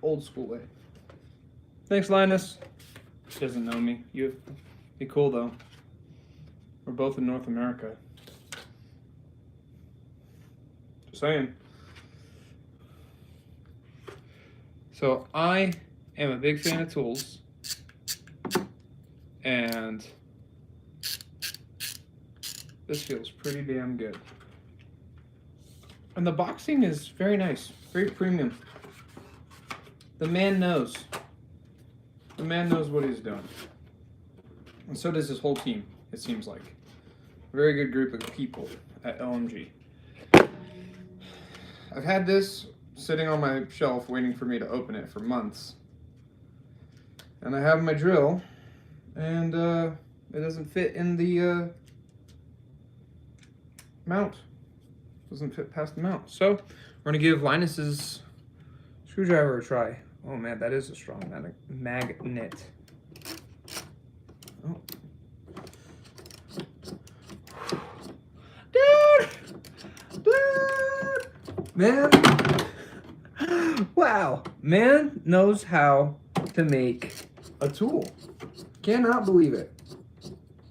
old school way. Thanks, Linus. She doesn't know me. You be cool though. We're both in North America. Just saying. So I am a big fan of tools, and this feels pretty damn good. And the boxing is very nice, very premium. The man knows. The man knows what he's doing. And so does his whole team, it seems like. Very good group of people at LMG. I've had this sitting on my shelf waiting for me to open it for months. And I have my drill, and it doesn't fit in the mount. Doesn't fit past the mount. So we're gonna give Linus's screwdriver a try. Oh man, that is a strong magnet. Oh. Dude! Man! Wow! Man knows how to make a tool. Cannot believe it.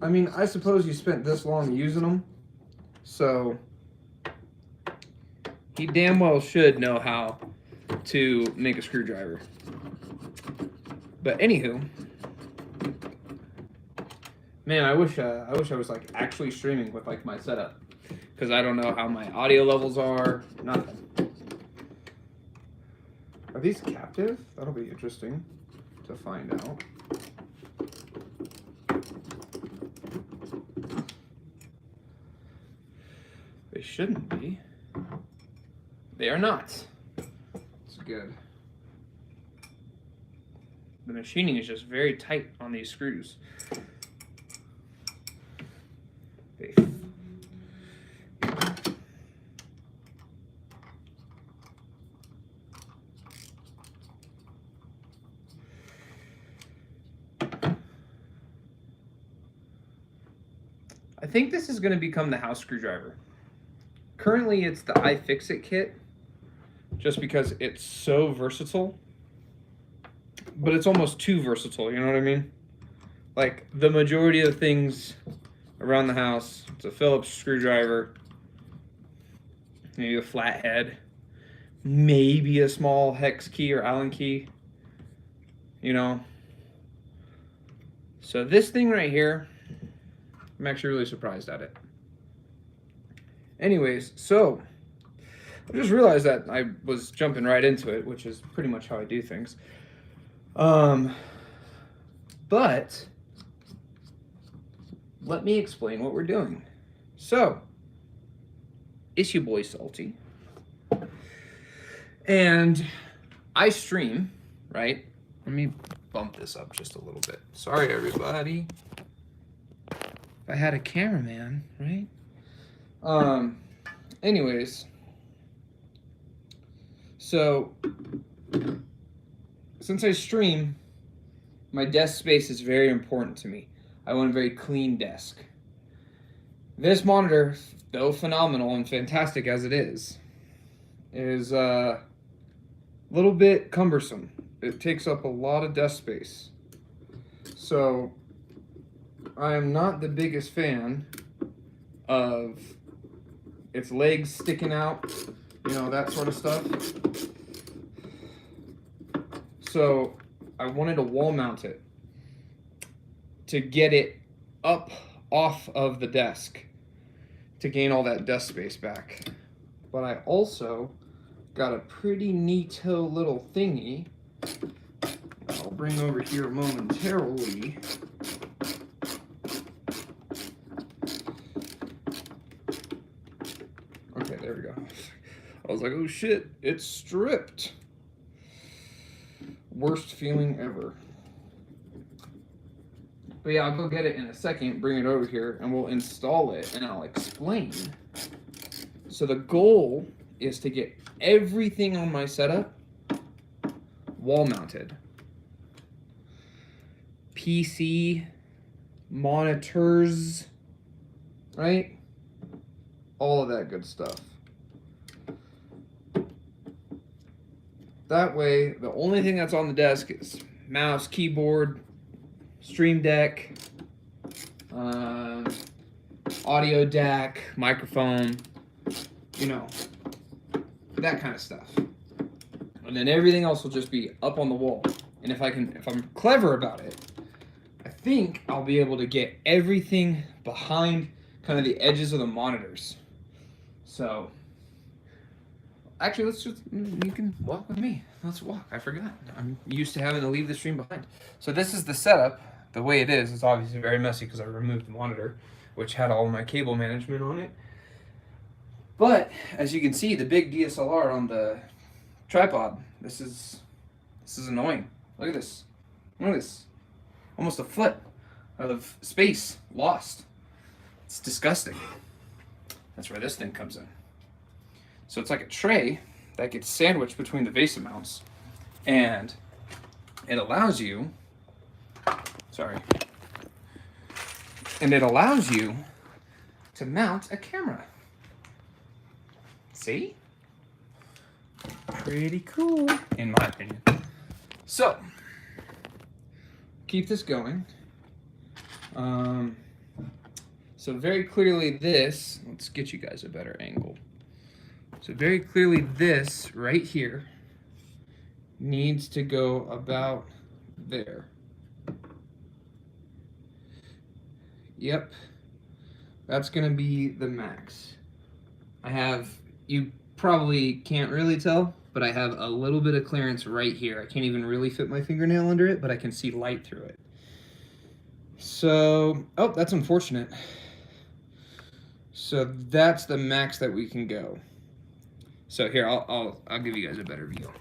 I mean, I suppose you spent this long using them, so he damn well should know how to make a screwdriver. But anywho, man, I wish I was like actually streaming with like my setup, because I don't know how my audio levels are. Nothing. Are these captive? That'll be interesting to find out. They shouldn't be. They are not. It's good. The machining is just very tight on these screws. I think this is going to become the house screwdriver. Currently, it's the iFixit kit, just because it's so versatile. But it's almost too versatile, you know what I mean? Like, the majority of things around the house, it's a Phillips screwdriver, maybe a flathead, maybe a small hex key or Allen key, you know? So this thing right here, I'm actually really surprised at it. Anyways, so I just realized that I was jumping right into it, which is pretty much how I do things. But let me explain what we're doing. So, it's your boy Saltie, and I stream, right? Let me bump this up just a little bit. Sorry, everybody. If I had a cameraman, right? Anyways, so since I stream, my desk space is very important to me. I want a very clean desk. This monitor, though phenomenal and fantastic as it is a little bit cumbersome. It takes up a lot of desk space. So I am not the biggest fan of its legs sticking out, you know, that sort of stuff. So I wanted to wall mount it to get it up off of the desk to gain all that desk space back. But I also got a pretty neato little thingy I'll bring over here momentarily. Okay, there we go. I was like, oh shit, it's stripped. Worst feeling ever. But yeah, I'll go get it in a second, bring it over here, and we'll install it, and I'll explain. So the goal is to get everything on my setup wall mounted. PC, monitors, right? All of that good stuff. that way, the only thing that's on the desk is mouse, keyboard, stream deck, audio DAC, microphone, you know, that kind of stuff. And then everything else will just be up on the wall. And if I'm clever about it, I think I'll be able to get everything behind kind of the edges of the monitors. So, actually, you can walk with me. Let's walk. I forgot. I'm used to having to leave the stream behind. So this is the setup. The way it is, it's obviously very messy because I removed the monitor, which had all my cable management on it. But, as you can see, the big DSLR on the tripod, this is annoying. Look at this. Look at this. Almost a foot of space lost. It's disgusting. That's where this thing comes in. So it's like a tray that gets sandwiched between the VESA mounts, and it allows you, to mount a camera. See? Pretty cool, in my opinion. So, keep this going. So very clearly this, let's get you guys a better angle. So very clearly this right here needs to go about there. Yep, that's gonna be the max. You probably can't really tell, but I have a little bit of clearance right here. I can't even really fit my fingernail under it, but I can see light through it. So, oh, that's unfortunate. So that's the max that we can go. So here, I'll give you guys a better view.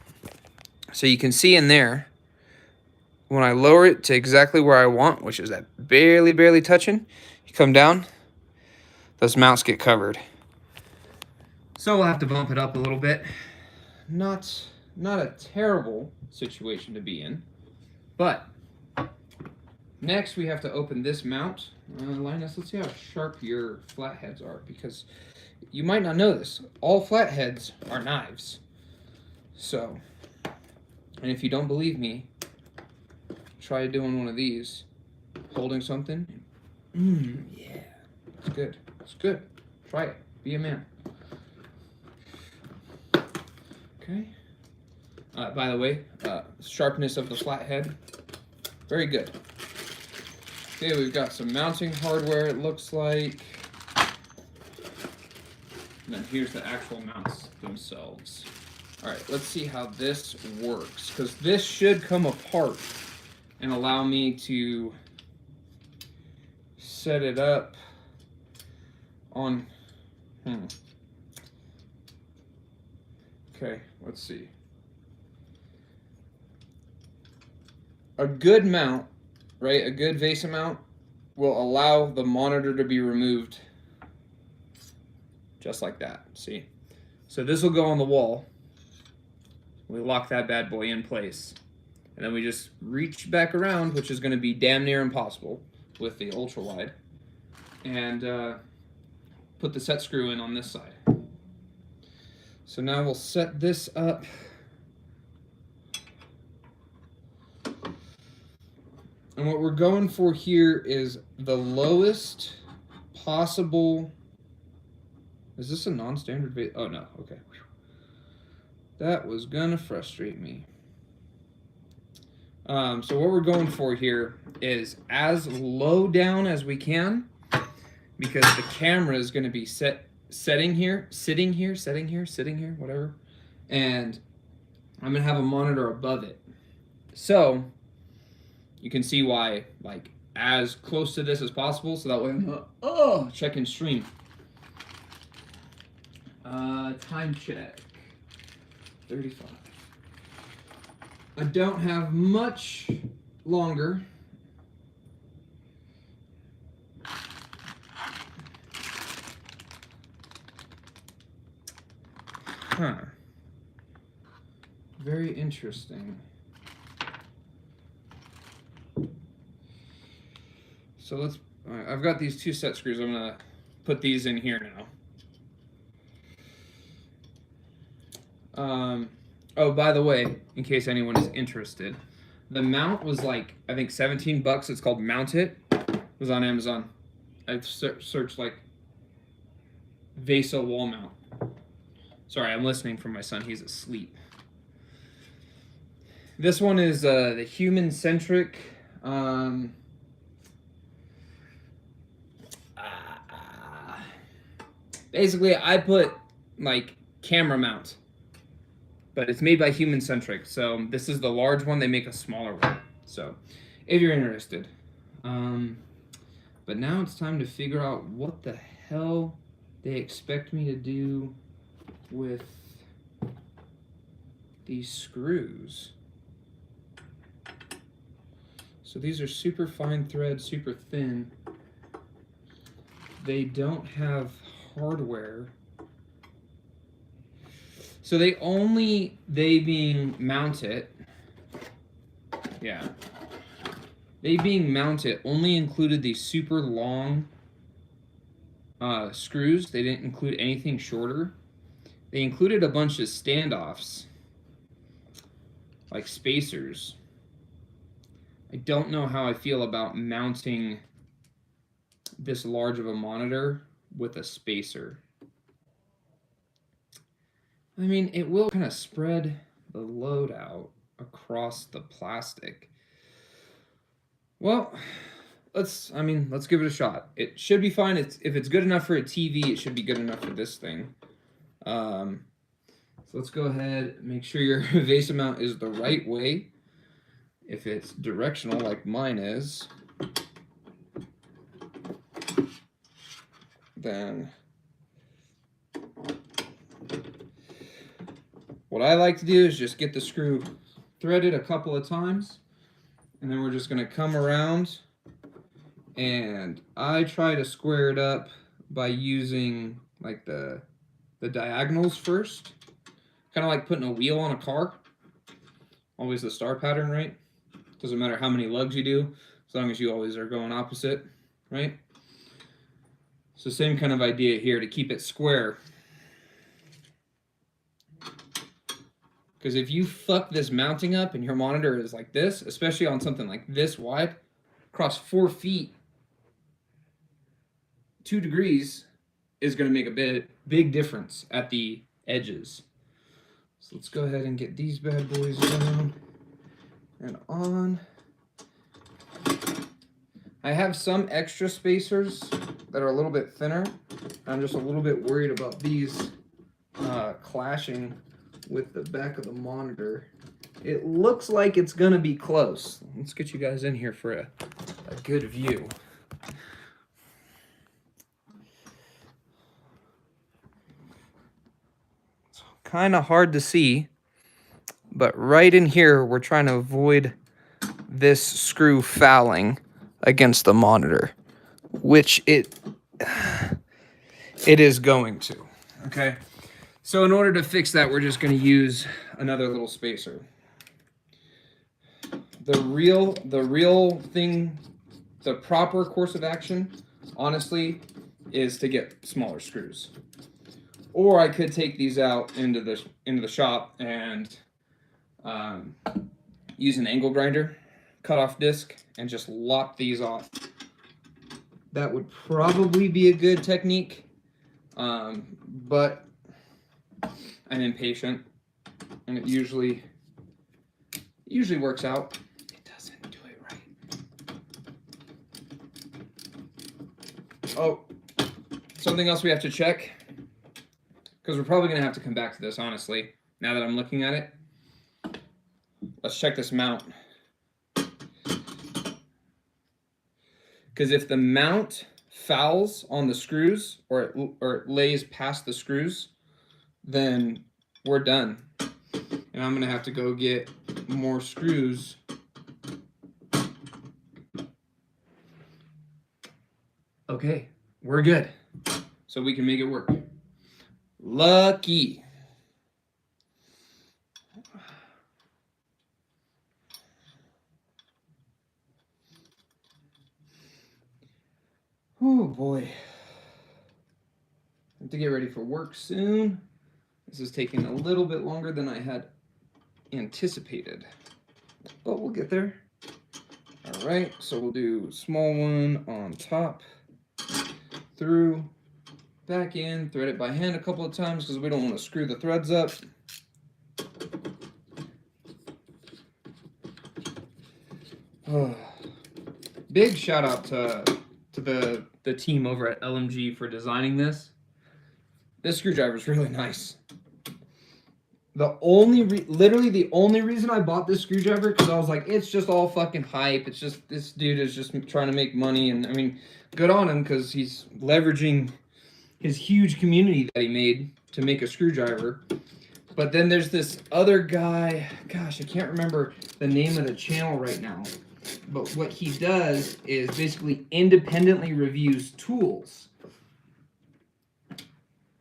So you can see in there, when I lower it to exactly where I want, which is that barely touching, you come down, those mounts get covered. So we'll have to bump it up a little bit. Not a terrible situation to be in, but next we have to open this mount. Linus, let's see how sharp your flatheads are, because you might not know this. All flatheads are knives. So, and if you don't believe me, try doing one of these, holding something. Yeah, it's good. It's good. Try it. Be a man. Okay. By the way, sharpness of the flathead, very good. Okay, we've got some mounting hardware, it looks like. And then here's the actual mounts themselves. All right, let's see how this works, because this should come apart and allow me to set it up on, Okay, let's see. A good mount, right, a good VESA mount will allow the monitor to be removed just like that, see? So this will go on the wall. We lock that bad boy in place. And then we just reach back around, which is going to be damn near impossible with the Ultrawide, and put the set screw in on this side. So now we'll set this up. And what we're going for here is the lowest possible. Is this a non-standard VESA? Oh no, okay. That was gonna frustrate me. So what we're going for here is as low down as we can, because the camera is gonna be sitting here, whatever. And I'm gonna have a monitor above it. So you can see why, like, as close to this as possible, so that way I'm checking stream. Time check. 35. I don't have much longer. Huh. Very interesting. So let's, I've got these two set screws. I'm gonna put these in here now. Oh, by the way, in case anyone is interested, the mount was like, I think 17 bucks. It's called Mount It. It was on Amazon. I've searched like Vesa wall mount. Sorry, I'm listening for my son. He's asleep. This one is the human centric. Basically, I put like camera mount, but it's made by Human Centric. So this is the large one. They make a smaller one. So if you're interested. But now it's time to figure out what the hell they expect me to do with these screws. So these are super fine thread, super thin. They don't have hardware. So they being mounted. Yeah. They being mounted only included these super long screws. They didn't include anything shorter. They included a bunch of standoffs, like spacers. I don't know how I feel about mounting this large of a monitor with a spacer. I mean, it will kind of spread the load out across the plastic. Well, let's give it a shot. It should be fine. If it's good enough for a TV, it should be good enough for this thing. So let's go ahead, make sure your Vesa mount is the right way. If it's directional like mine is, then what I like to do is just get the screw threaded a couple of times, and then we're just going to come around, and I try to square it up by using like the diagonals first, kind of like putting a wheel on a car. Always the star pattern, right? Doesn't matter how many lugs you do, as long as you always are going opposite, right? So same kind of idea here to keep it square. Because if you fuck this mounting up and your monitor is like this, especially on something like this wide, across 4 feet, 2 degrees is going to make a big difference at the edges. So let's go ahead and get these bad boys down and on. I have some extra spacers that are a little bit thinner. I'm just a little bit worried about these clashing with the back of the monitor. It looks like it's gonna be close. Let's get you guys in here for a good view. It's kind of hard to see, but right in here, we're trying to avoid this screw fouling against the monitor, which it is going to, okay? So in order to fix that, we're just going to use another little spacer. The real thing, the proper course of action, honestly, is to get smaller screws. Or I could take these out into the shop and use an angle grinder, cut off disc, and just lop these off. That would probably be a good technique, but I'm impatient, and it usually works out. It doesn't do it right. Oh, something else we have to check, because we're probably going to have to come back to this, honestly, now that I'm looking at it. Let's check this mount. Because if the mount fouls on the screws, or it lays past the screws, then we're done. And I'm going to have to go get more screws. Okay, we're good. So we can make it work. Lucky. Oh boy. I have to get ready for work soon. This is taking a little bit longer than I had anticipated, but we'll get there. All right, so we'll do small one on top, through, back in, thread it by hand a couple of times because we don't want to screw the threads up. Big shout out to the team over at LMG for designing this. This screwdriver is really nice. Literally the only reason I bought this screwdriver, because I was like, it's just all fucking hype. It's just, this dude is just trying to make money. And I mean, good on him, because he's leveraging his huge community that he made to make a screwdriver. But then there's this other guy, gosh, I can't remember the name of the channel right now. But what he does is basically independently reviews tools.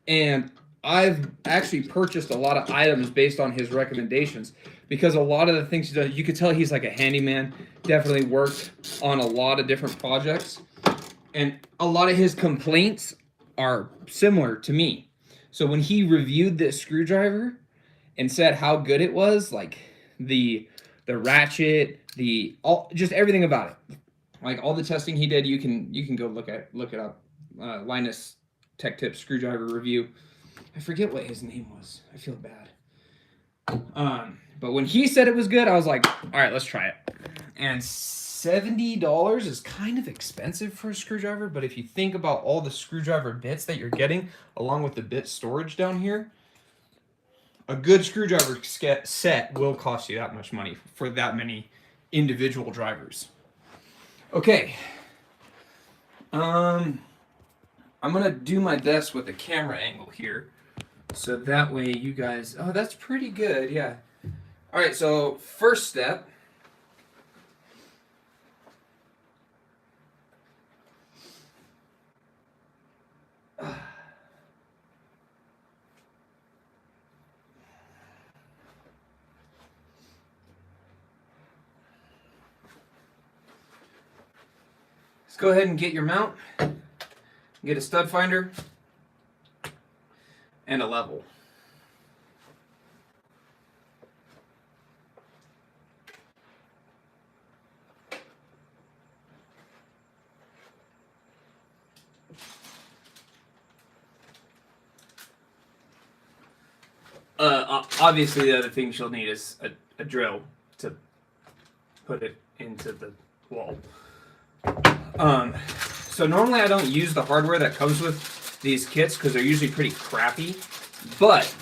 And I've actually purchased a lot of items based on his recommendations, because a lot of the things he does, you could tell he's like a handyman, definitely worked on a lot of different projects. And a lot of his complaints are similar to me. So when he reviewed this screwdriver and said how good it was, like the ratchet, just everything about it, like all the testing he did, you can go look it up. Linus Tech Tips screwdriver review. I forget what his name was. I feel bad. But when he said it was good, I was like, all right, let's try it. And $70 is kind of expensive for a screwdriver, but if you think about all the screwdriver bits that you're getting, along with the bit storage down here, a good screwdriver set will cost you that much money for that many individual drivers. Okay. I'm gonna do my best with the camera angle here, so that way you guys, oh, that's pretty good, yeah. All right, so first step, let's go ahead and get your mount. Get a stud finder and a level. Obviously the other thing she'll need is a drill to put it into the wall. So normally I don't use the hardware that comes with these kits because they're usually pretty crappy, but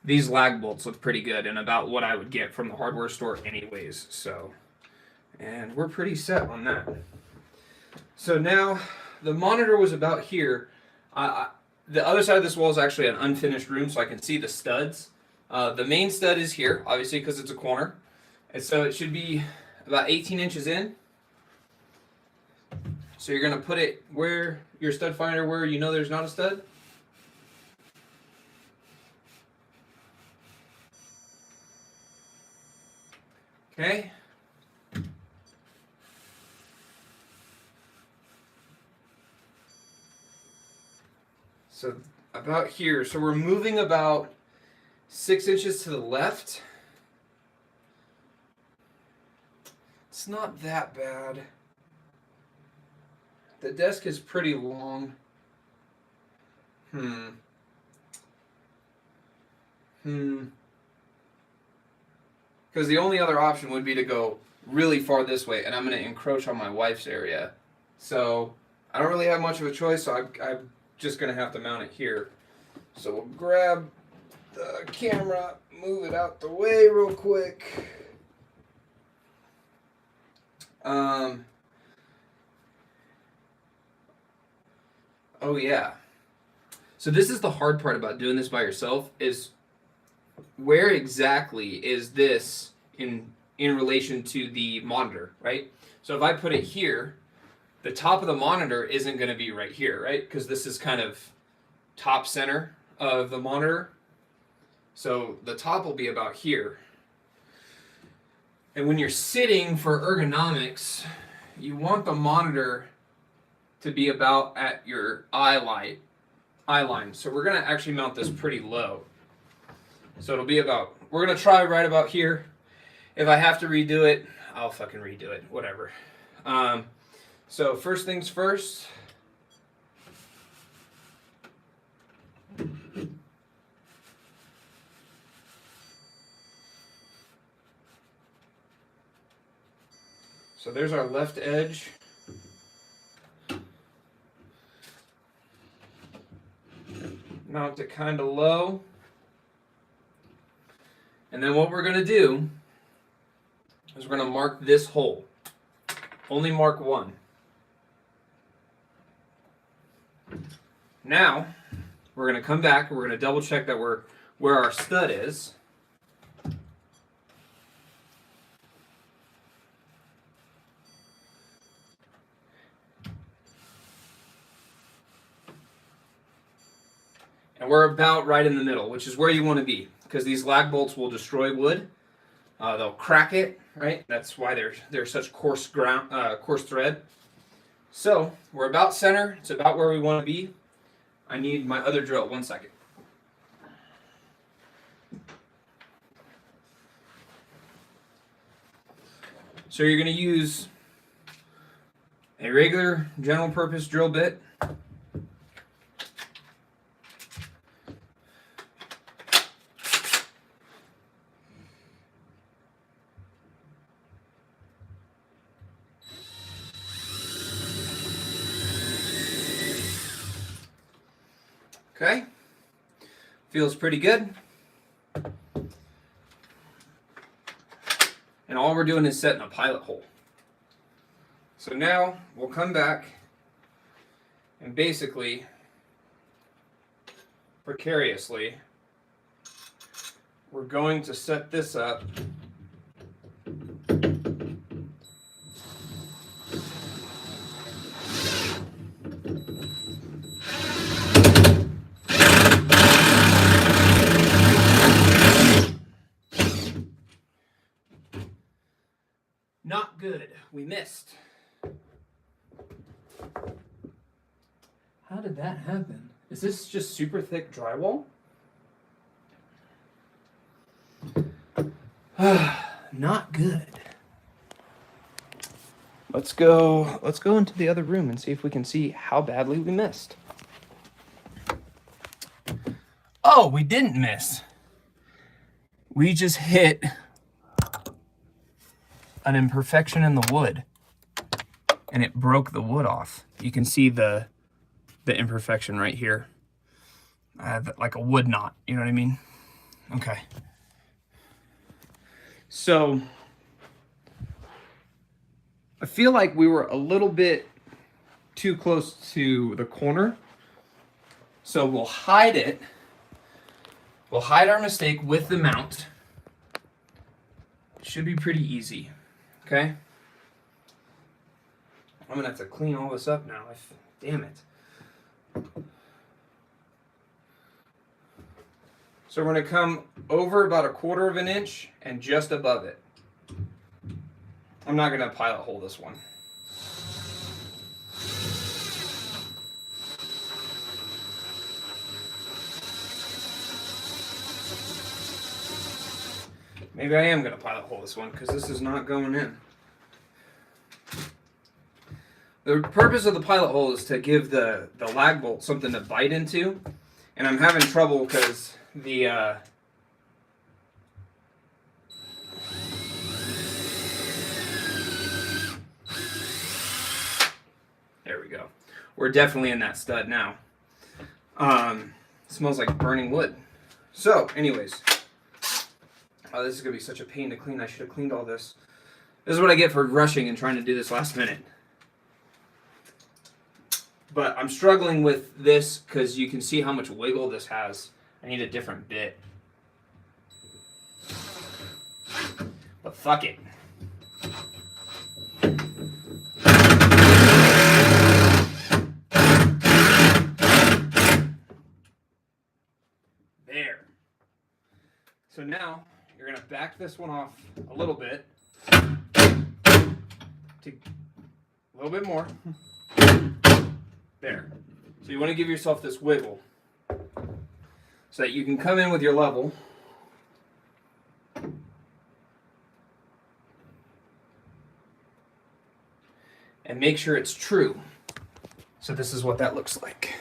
these lag bolts look pretty good and about what I would get from the hardware store anyways. So, and we're pretty set on that. So now the monitor was about here. The other side of this wall is actually an unfinished room, so I can see the studs. The main stud is here, obviously because it's a corner. And so it should be about 18 inches in. So you're going to put it where your stud finder, where you know there's not a stud. Okay. So about here. So we're moving about 6 inches to the left. It's not that bad. The desk is pretty long. Because the only other option would be to go really far this way, and I'm going to encroach on my wife's area. So I don't really have much of a choice, so I'm just going to have to mount it here. So we'll grab the camera, move it out the way real quick. Oh yeah. So this is the hard part about doing this by yourself, is where exactly is this in relation to the monitor, right? So if I put it here, the top of the monitor isn't going to be right here, right? Because this is kind of top center of the monitor. So the top will be about here. And when you're sitting for ergonomics, you want the monitor to be about at your eye line. So we're going to actually mount this pretty low. So it'll be about we're gonna try right about here. If I have to redo it, I'll fucking redo it. Whatever. So first things first. So there's our left edge. Mount it kind of low. And then what we're going to do is we're going to mark this hole. Only mark one. Now, we're going to come back and we're going to double check that we're where our stud is. And we're about right in the middle, which is where you want to be, because these lag bolts will destroy wood. They'll crack it, right? That's why they're such coarse thread. So we're about center. It's about where we want to be. I need my other drill. 1 second. So you're going to use a regular general purpose drill bit. Okay, feels pretty good. And all we're doing is setting a pilot hole. So now we'll come back and basically, precariously, we're going to set this up . Not good. We missed. How did that happen? Is this just super thick drywall? Not good. Let's go into the other room and see if we can see how badly we missed. Oh, we didn't miss. We just hit an imperfection in the wood and it broke the wood off. You can see the imperfection right here. Like a wood knot, you know what I mean? Okay. So I feel like we were a little bit too close to the corner. So we'll hide it. We'll hide our mistake with the mount. It should be pretty easy. Okay? I'm gonna have to clean all this up now. Damn it. So we're gonna come over about 1/4 of an inch and just above it. I'm not gonna pilot hole this one. Maybe I am gonna pilot hole this one because this is not going in. The purpose of the pilot hole is to give the lag bolt something to bite into, and I'm having trouble because the there we go. We're definitely in that stud now. Smells like burning wood. So, anyways, oh, this is gonna be such a pain to clean. I should have cleaned all this. This is what I get for rushing and trying to do this last minute. But I'm struggling with this because you can see how much wiggle this has. I need a different bit. But fuck it. There. So now you're going to back this one off a little bit. A little bit more. There. So you want to give yourself this wiggle so that you can come in with your level and make sure it's true. So this is what that looks like.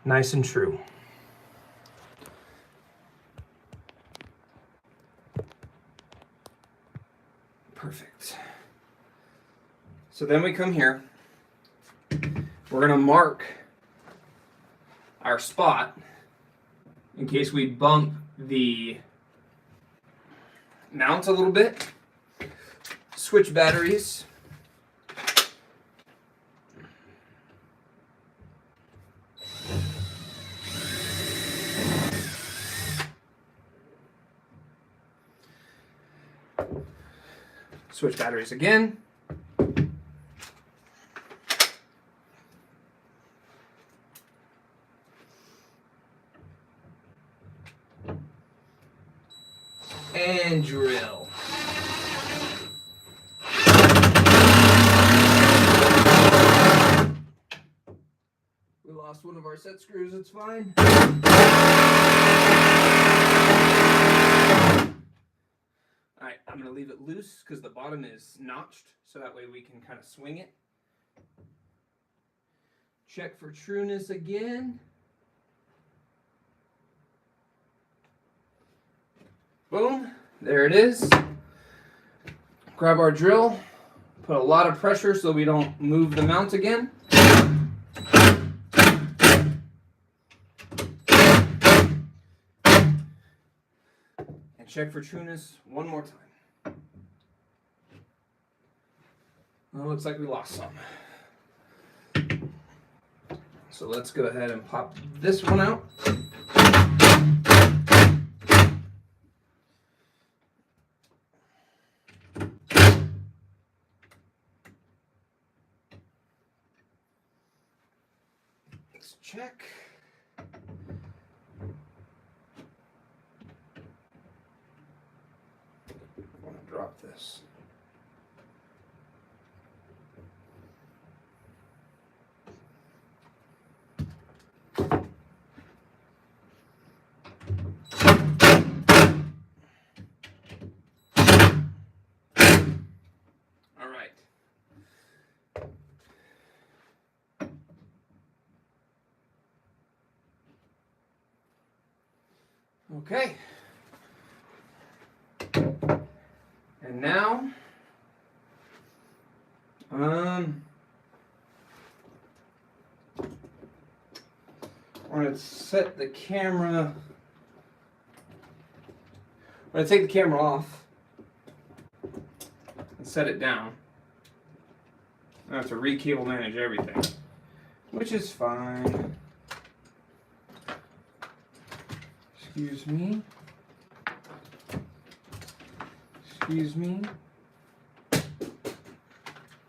Nice and true. Perfect. So then we come here. We're going to mark our spot in case we bump the mount a little bit. Switch batteries. Switch batteries again. And drill. We lost one of our set screws, it's fine. Alright, I'm going to leave it loose because the bottom is notched, so that way we can kind of swing it. Check for trueness again. Boom, there it is. Grab our drill, put a lot of pressure so we don't move the mount again. And check for trueness one more time. Well, looks like we lost some. So let's go ahead and pop this one out. Let's check. I want to drop this. All right. Okay. And now, we're going to set the camera. We're going to take the camera off and set it down. I have to re-cable manage everything, which is fine. Excuse me. Excuse me.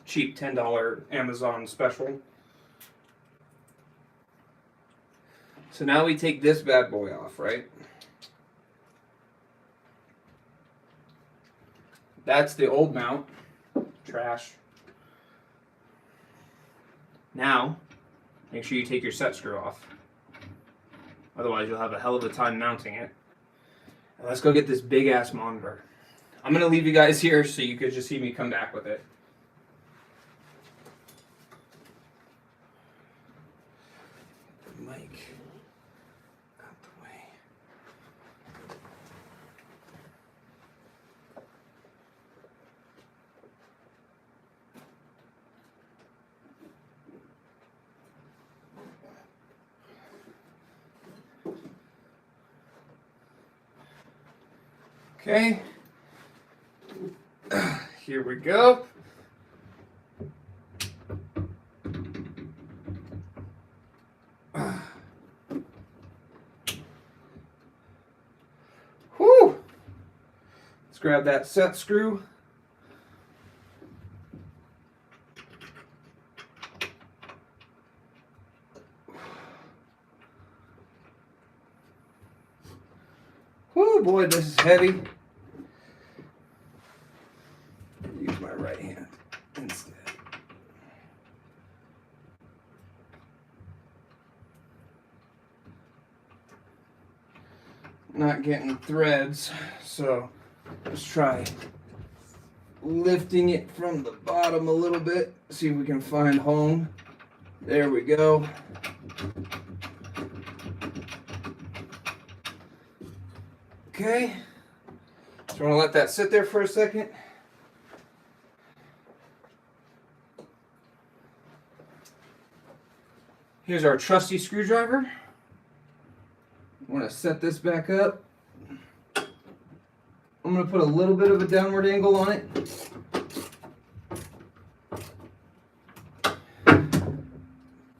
Cheap $10 Amazon special. So now we take this bad boy off, right? That's the old mount. Trash. Now, make sure you take your set screw off. Otherwise, you'll have a hell of a time mounting it. And let's go get this big ass monitor. I'm going to leave you guys here so you could just see me come back with it. The mic out the way. Okay. Here we go. Whew. Let's grab that set screw. Whew, boy, this is heavy. Use my right hand instead. Not getting threads, so let's try lifting it from the bottom a little bit. See if we can find home. There we go. Okay. So we're gonna let that sit there for a second. Here's our trusty screwdriver. I want to set this back up. I'm going to put a little bit of a downward angle on it.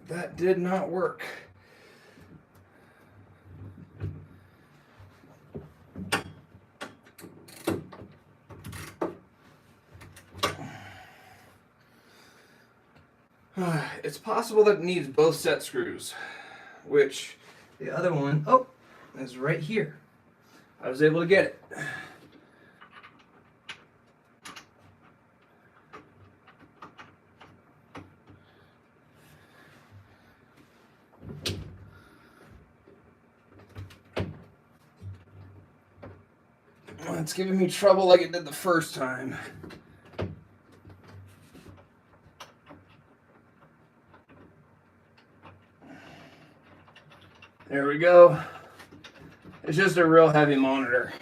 That did not work. It's possible that it needs both set screws, which the other one, oh, is right here. I was able to get it. Oh, it's giving me trouble like it did the first time. There we go. It's just a real heavy monitor.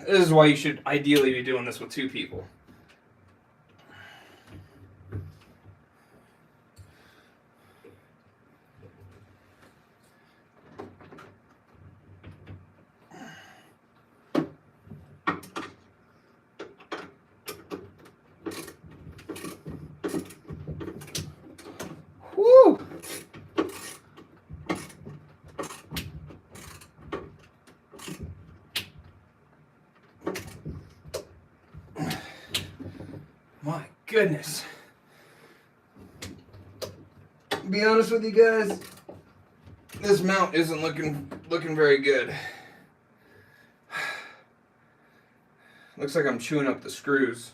This is why you should ideally be doing this with two people. Woo! My goodness. Be honest with you guys, this mount isn't looking very good. Looks like I'm chewing up the screws.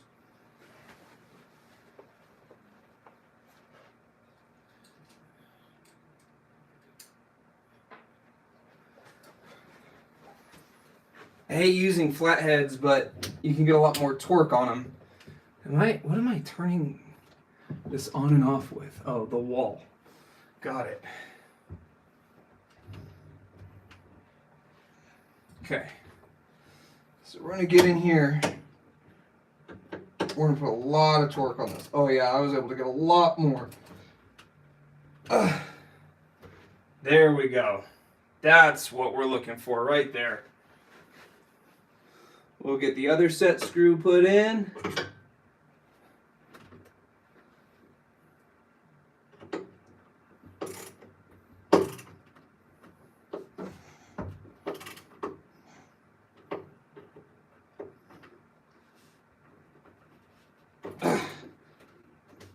I hate using flatheads, but you can get a lot more torque on them. What am I turning this on and off with? Oh, the wall. Got it. Okay. So we're going to get in here. We're going to put a lot of torque on this. Oh yeah, I was able to get a lot more. There we go. That's what we're looking for right there. We'll get the other set screw put in.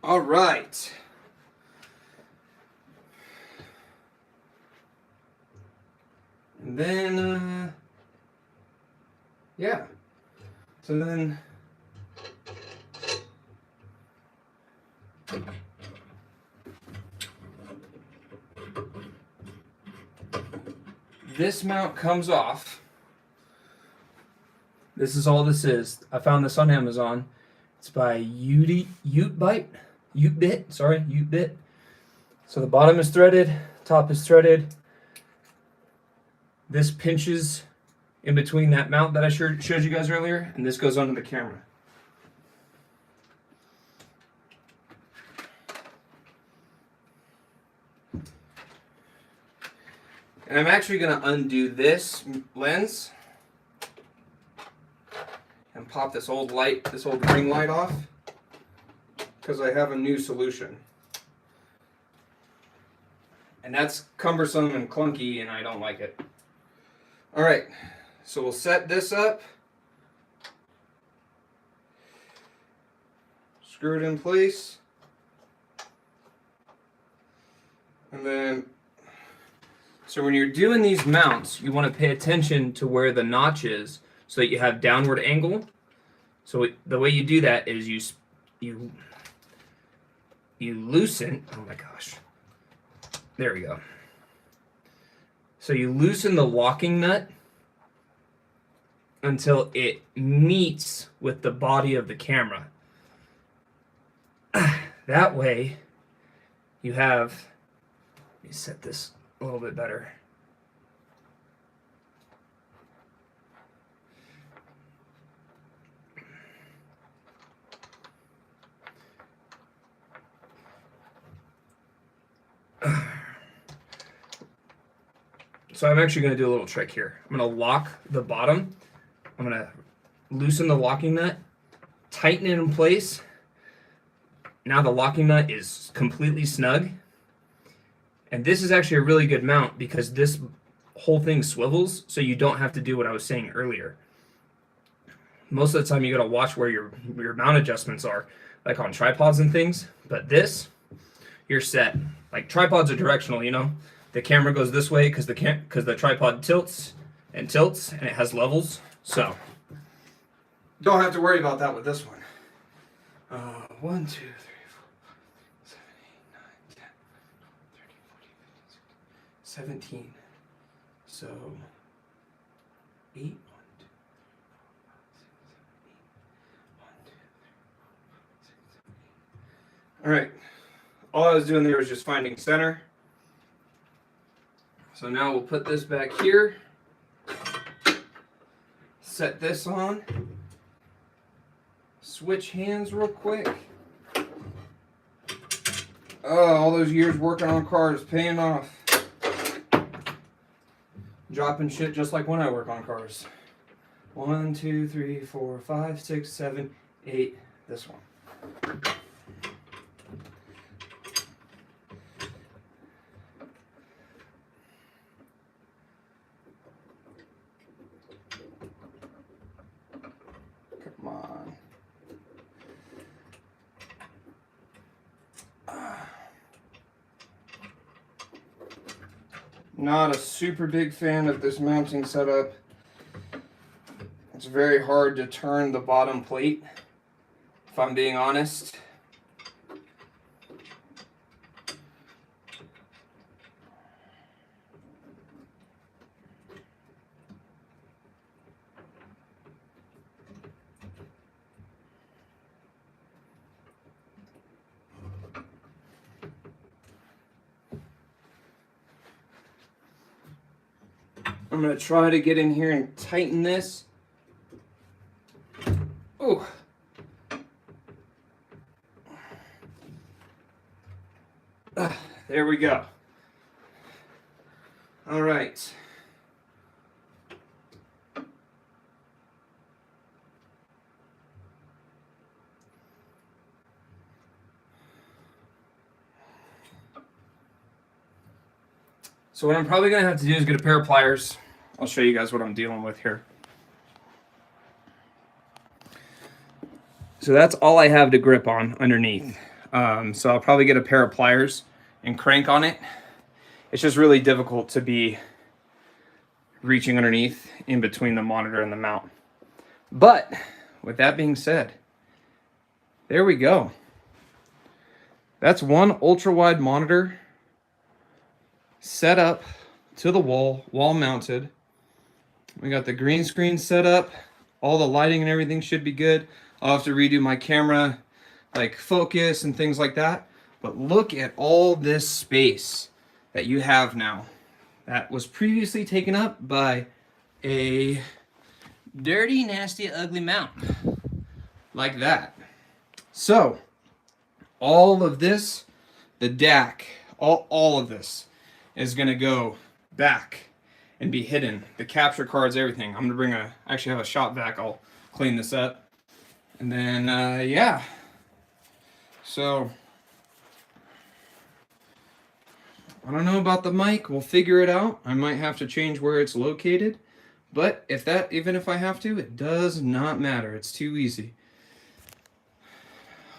All right. And then, yeah. So then, this mount comes off. This is all this is. I found this on Amazon. It's by Utebit. So the bottom is threaded, top is threaded. This pinches in between that mount that I showed you guys earlier, and this goes onto the camera. And I'm actually going to undo this lens and pop this old ring light off, because I have a new solution. And that's cumbersome and clunky, and I don't like it. All right, so we'll set this up. Screw it in place. And then, so when you're doing these mounts, you want to pay attention to where the notch is so that you have downward angle. So the way you do that is you loosen, oh my gosh, there we go. So you loosen the locking nut until it meets with the body of the camera. That way you have, let me set this a little bit better. So I'm actually going to do a little trick here. I'm going to lock the bottom. I'm going to loosen the locking nut, tighten it in place. Now the locking nut is completely snug. And this is actually a really good mount because this whole thing swivels, so you don't have to do what I was saying earlier. Most of the time you got to watch where your mount adjustments are, like on tripods and things. But this, you're set. Like tripods are directional, you know. The camera goes this way because the tripod tilts, and it has levels. So don't have to worry about that with this one. 1, 2, 3, 4, 5, 7, 8, 9, 10, 13, 14, 15, 16, 17. So 8, 1, 2, 3, 4, 5, 6, 7, 8. 1, 2, 3, 4, 5, 6, 7, 8. All right. All I was doing there was just finding center. So now we'll put this back here, set this on, switch hands real quick. Oh, all those years working on cars, paying off. Dropping shit just like when I work on cars. 1, 2, 3, 4, 5, 6, 7, 8, this one. Come on. Not a super big fan of this mounting setup. It's very hard to turn the bottom plate, if I'm being honest. I'm going to try to get in here and tighten this. Oh. There we go. All right. So what I'm probably going to have to do is get a pair of pliers. I'll show you guys what I'm dealing with here. So that's all I have to grip on underneath. So I'll probably get a pair of pliers and crank on it. It's just really difficult to be reaching underneath in between the monitor and the mount. But with that being said, there we go. That's one ultra-wide monitor set up to the wall mounted. We got the green screen set up. All the lighting and everything should be good. I'll have to redo my camera, like focus and things like that. But look at all this space that you have now. That was previously taken up by a dirty, nasty, ugly mount. Like that. So, all of this, the DAC, all of this is going to go back and be hidden. The capture cards, everything. I'm going to actually have a shop vac. I'll clean this up. And then, yeah. So, I don't know about the mic. We'll figure it out. I might have to change where it's located. But even if I have to, it does not matter. It's too easy.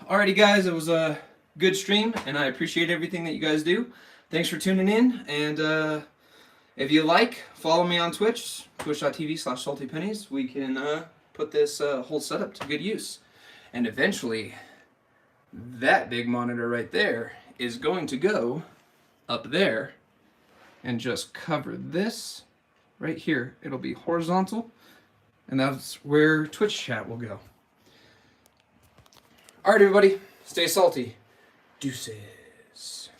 Alrighty, guys. It was a good stream, and I appreciate everything that you guys do. Thanks for tuning in, and if you like, follow me on Twitch, twitch.tv/saltypennies. We can put this whole setup to good use. And eventually, that big monitor right there is going to go up there and just cover this right here. It'll be horizontal, and that's where Twitch chat will go. Alright, everybody, stay salty. Deuces.